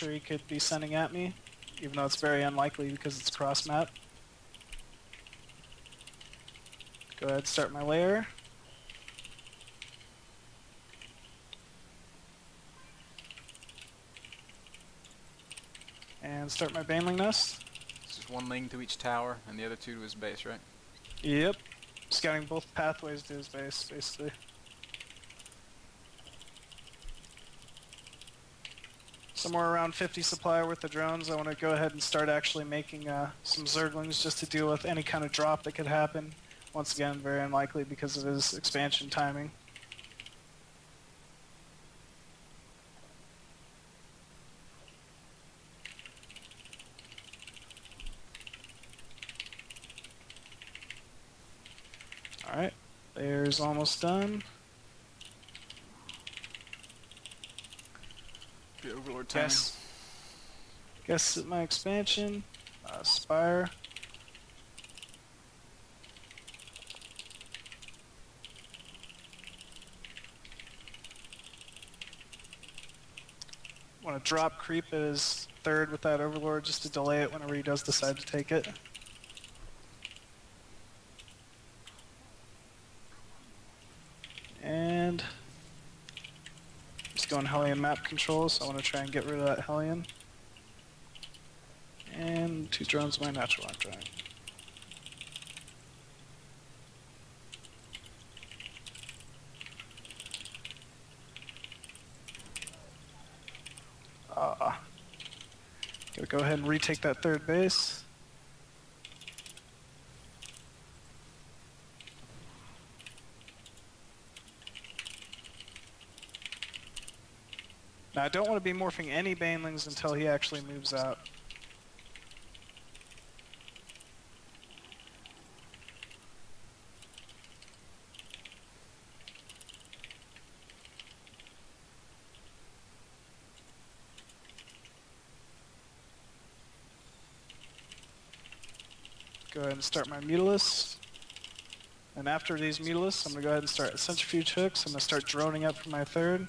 archer he could be sending at me, even though it's very unlikely because it's cross map. Go ahead, start my lair. And start my baneling nest. It's just one ling to each tower and the other two to his base, right? Yep. Scouting both pathways to his base, basically. Somewhere around 50 supply worth of drones. I want to go ahead and start actually making some Zerglings just to deal with any kind of drop that could happen. Once again, very unlikely because of his expansion timing. Alright, layer's almost done. The Overlord timing. Guess at my expansion. Spire. Want to drop creep at his third with that Overlord just to delay it whenever he does decide to take it. And just going Hellion map control, so I want to try and get rid of that Hellion. And 2 drones my natural arc drone. Gotta go ahead and retake that third base. Now I don't want to be morphing any banelings until he actually moves out. Go ahead and start my Mutalisk. And after these Mutalisks, I'm going to go ahead and start Centrifuge Hooks. I'm going to start droning up for my third.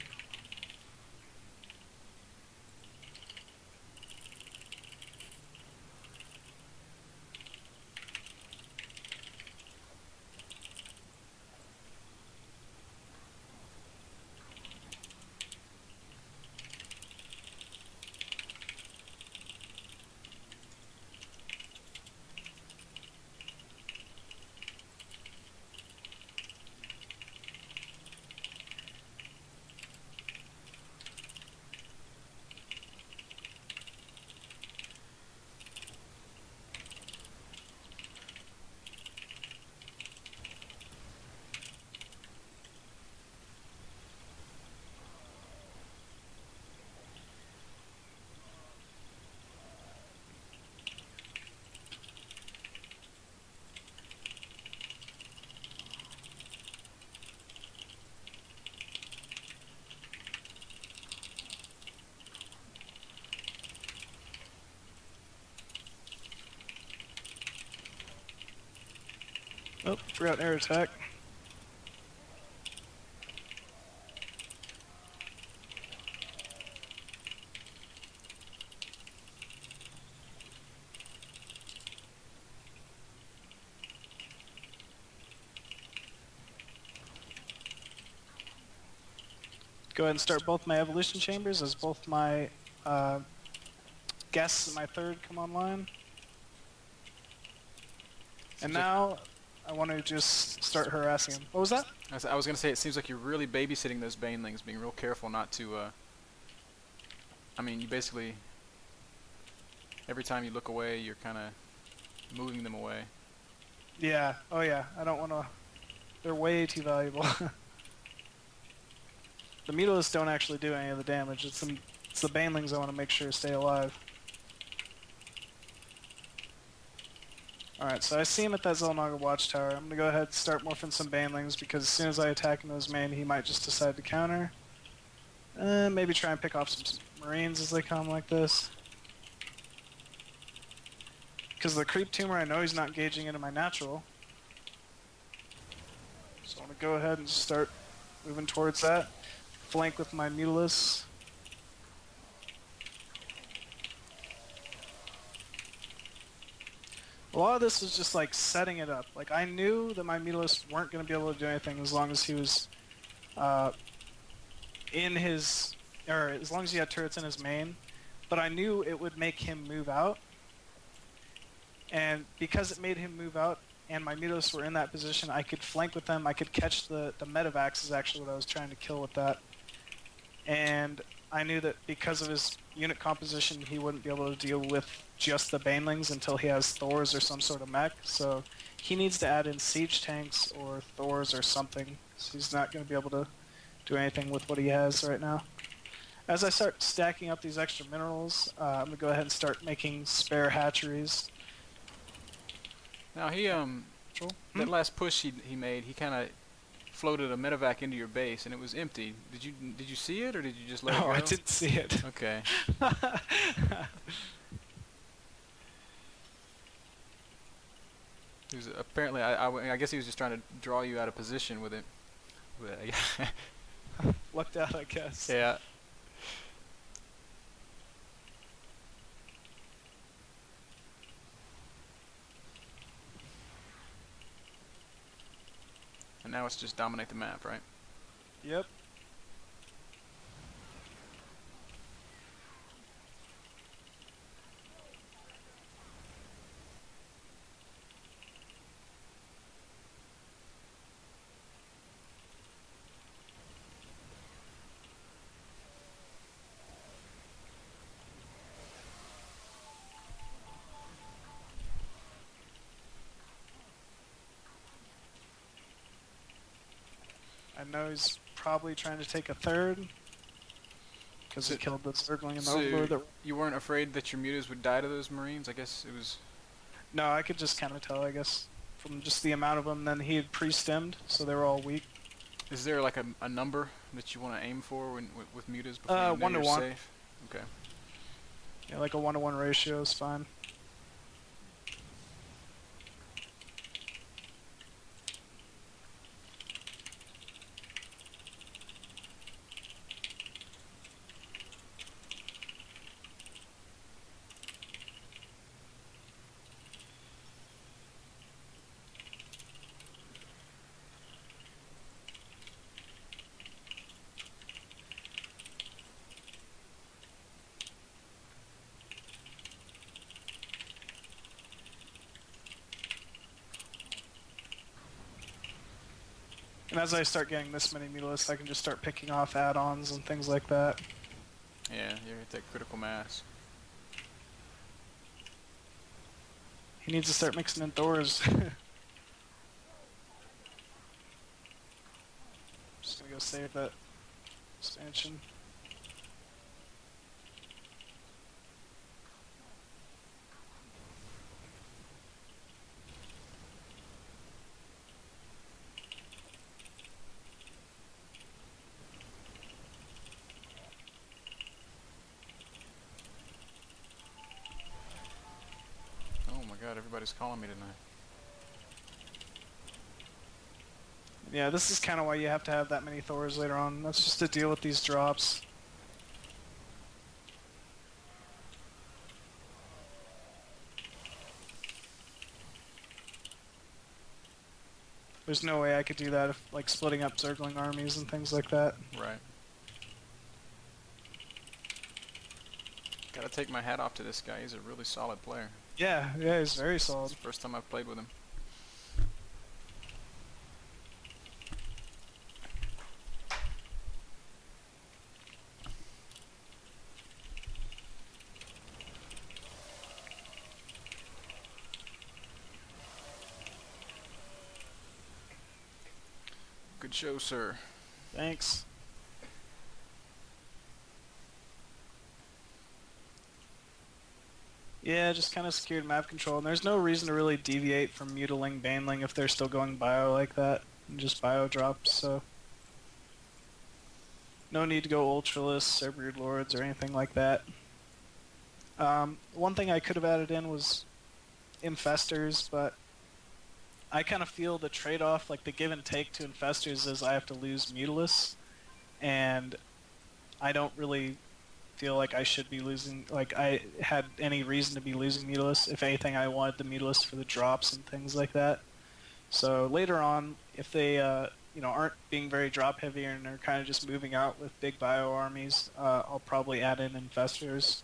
Oh, forgot air attack. Go ahead and start both my evolution chambers as both my guests and my third come online. And now I want to just start harassing him. What was that? I was going to say, it seems like you're really babysitting those banelings, being real careful not to, I mean, you basically, every time you look away, you're kind of moving them away. Yeah, oh yeah, I don't want to, they're way too valuable. The Mutalisks don't actually do any of the damage, it's the banelings I want to make sure stay alive. Alright, so I see him at that Xel'Naga Watchtower. I'm going to go ahead and start morphing some banelings because as soon as I attack into his main, he might just decide to counter. Maybe try and pick off some Marines as they come like this. Because the Creep Tumor, I know he's not engaging into my natural. So I want to go ahead and just start moving towards that. Flank with my Mutalisks. A lot of this was just like setting it up. Like I knew that my Mutalisks weren't going to be able to do anything as long as he was in his, or as long as he had turrets in his main. But I knew it would make him move out, and because it made him move out, and my Mutalisks were in that position, I could flank with them. I could catch the medevacs is actually what I was trying to kill with that. And I knew that because of his unit composition, he wouldn't be able to deal with just the banelings until he has Thors or some sort of mech. So he needs to add in siege tanks or Thors or something. So he's not going to be able to do anything with what he has right now. As I start stacking up these extra minerals, I'm going to go ahead and start making spare hatcheries. Now he that last push he made, he kind of floated a medevac into your base and it was empty. Did you see it or did you just let it go? Oh, I didn't see it. Okay. He was apparently I guess he was just trying to draw you out of position with it. Lucked out, I guess. Yeah. And now it's just dominate the map, right? Yep. I know he's probably trying to take a third because he killed the Zergling and the Overlord. That... You weren't afraid that your mutas would die to those Marines? I guess it was... No, I could just kind of tell, I guess, from just the amount of them. Then he had pre-stemmed, so they were all weak. Is there like a number that you want to aim for with mutas before you know 1 to you're 1. safe? Okay. Yeah, like a 1-to-1 ratio is fine. And as I start getting this many Mutalisks, I can just start picking off add-ons and things like that. Yeah, you hit that critical mass. He needs to start mixing in Thors. Just gonna go save that expansion. Oh my god, everybody's calling me tonight. Yeah, this is kind of why you have to have that many Thors later on. That's just to deal with these drops. There's no way I could do that if, like, splitting up Zergling armies and things like that. Right. Gotta take my hat off to this guy. He's a really solid player. Yeah, he's very It's solid. the first time I've played with him. Good show, sir. Thanks. Yeah, just kind of secured map control, and there's no reason to really deviate from Mutiling, Baneling if they're still going bio like that, and just bio drops, so... No need to go Ultralists or Brood Lords or anything like that. One thing I could have added in was Infestors, but I kind of feel the trade-off, like the give and take to Infestors is I have to lose Mutalisks, and I don't really feel like I should be losing, like I had any reason to be losing Mutalisk. If anything, I wanted the Mutalisk for the drops and things like that. So later on, if they aren't being very drop heavy and are kind of just moving out with big bio armies, I'll probably add in infestors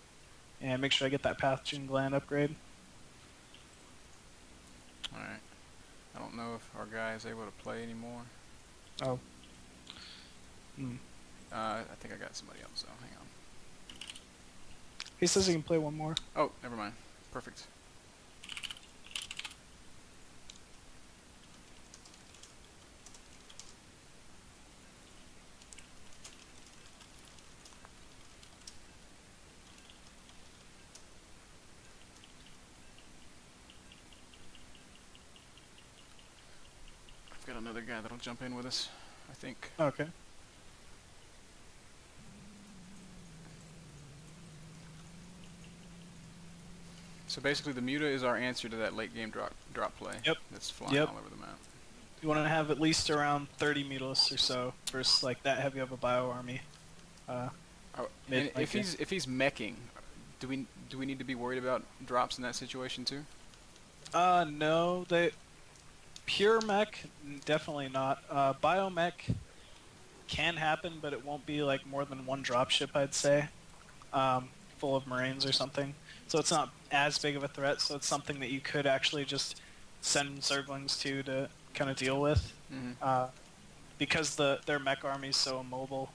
and make sure I get that pathogen gland upgrade. All right. I don't know if our guy is able to play anymore. Oh. I think I got somebody else, so hang on. He says he can play one more. Oh, never mind. Perfect. I've got another guy that'll jump in with us, I think. Okay. So basically, the Muta is our answer to that late game drop play. Yep. That's flying Yep. all over the map. You want to have at least around 30 Mutalisks or so versus like that heavy of a bio army. Oh, and if he's meching, do we need to be worried about drops in that situation too? No, pure mech, definitely not. Biomech can happen, but it won't be like more than one dropship, I'd say, full of Marines or something. So it's not as big of a threat. So it's something that you could actually just send Zerglings to kind of deal with, because their mech army is so immobile.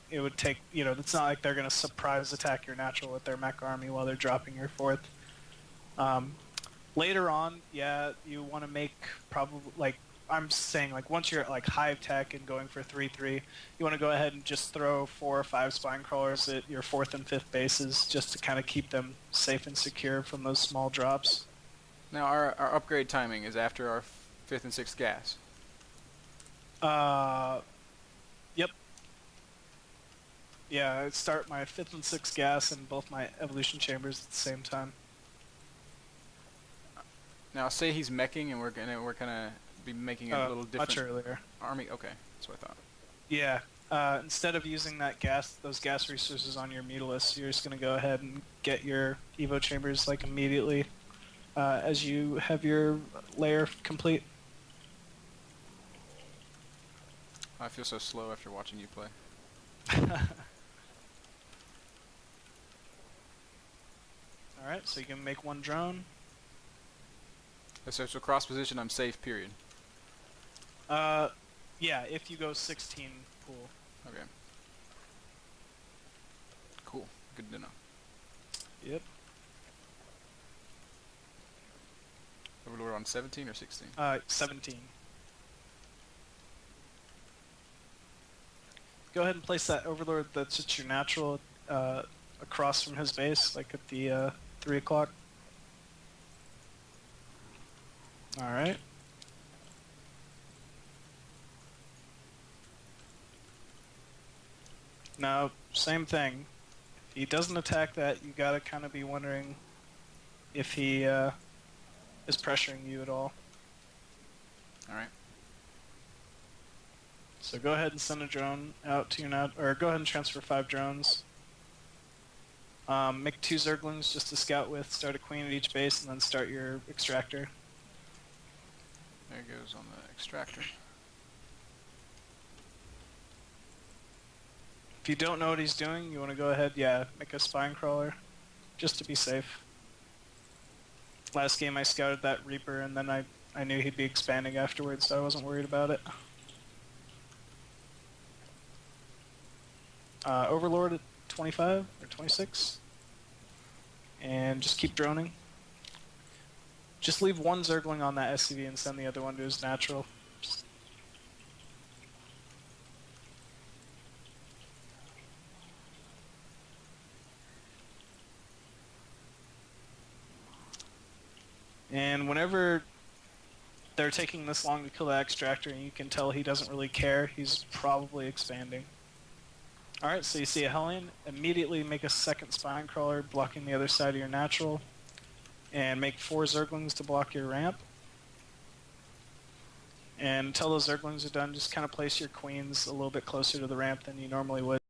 It would take, it's not like they're going to surprise attack your natural with their mech army while they're dropping your fourth. Later on, yeah, you want to make probably, like, I'm saying, like, once you're at, like, hive tech and going for 3-3, you want to go ahead and just throw 4 or 5 spine crawlers at your 4th and 5th bases just to kind of keep them safe and secure from those small drops. Now, our upgrade timing is after our 5th and 6th gas. Yep. Yeah, I start my 5th and 6th gas in both my evolution chambers at the same time. Now, say he's meching and we're gonna be making a little different much earlier. army. Okay, that's what I thought. Yeah. Instead of using those gas resources on your Mutalisk, you're just gonna go ahead and get your Evo chambers like immediately as you have your layer complete. I feel so slow after watching you play. Alright, so you can make one drone. So cross position, I'm safe, period. Yeah, if you go 16 pool. Okay. Cool. Good to know. Yep. We're on 17 or 16? 17. Go ahead and place that Overlord that's at your natural across from his base, like at the 3 o'clock. Alright. Now, same thing. If he doesn't attack that, you gotta kind of be wondering if he is pressuring you at all. Alright. So go ahead and send a drone out to your or go ahead and transfer 5 drones. Make 2 Zerglings just to scout with, start a queen at each base, and then start your extractor. There it goes on the extractor. If you don't know what he's doing, you want to go ahead, make a spine crawler, just to be safe. Last game I scouted that Reaper, and then I knew he'd be expanding afterwards, so I wasn't worried about it. Overlord at 25 or 26. And just keep droning. Just leave one Zergling on that SCV and send the other one to his natural. And whenever they're taking this long to kill that extractor and you can tell he doesn't really care, he's probably expanding. Alright, so you see a Hellion, immediately make a second spine crawler blocking the other side of your natural, and make 4 Zerglings to block your ramp. And until those Zerglings are done, just kind of place your queens a little bit closer to the ramp than you normally would.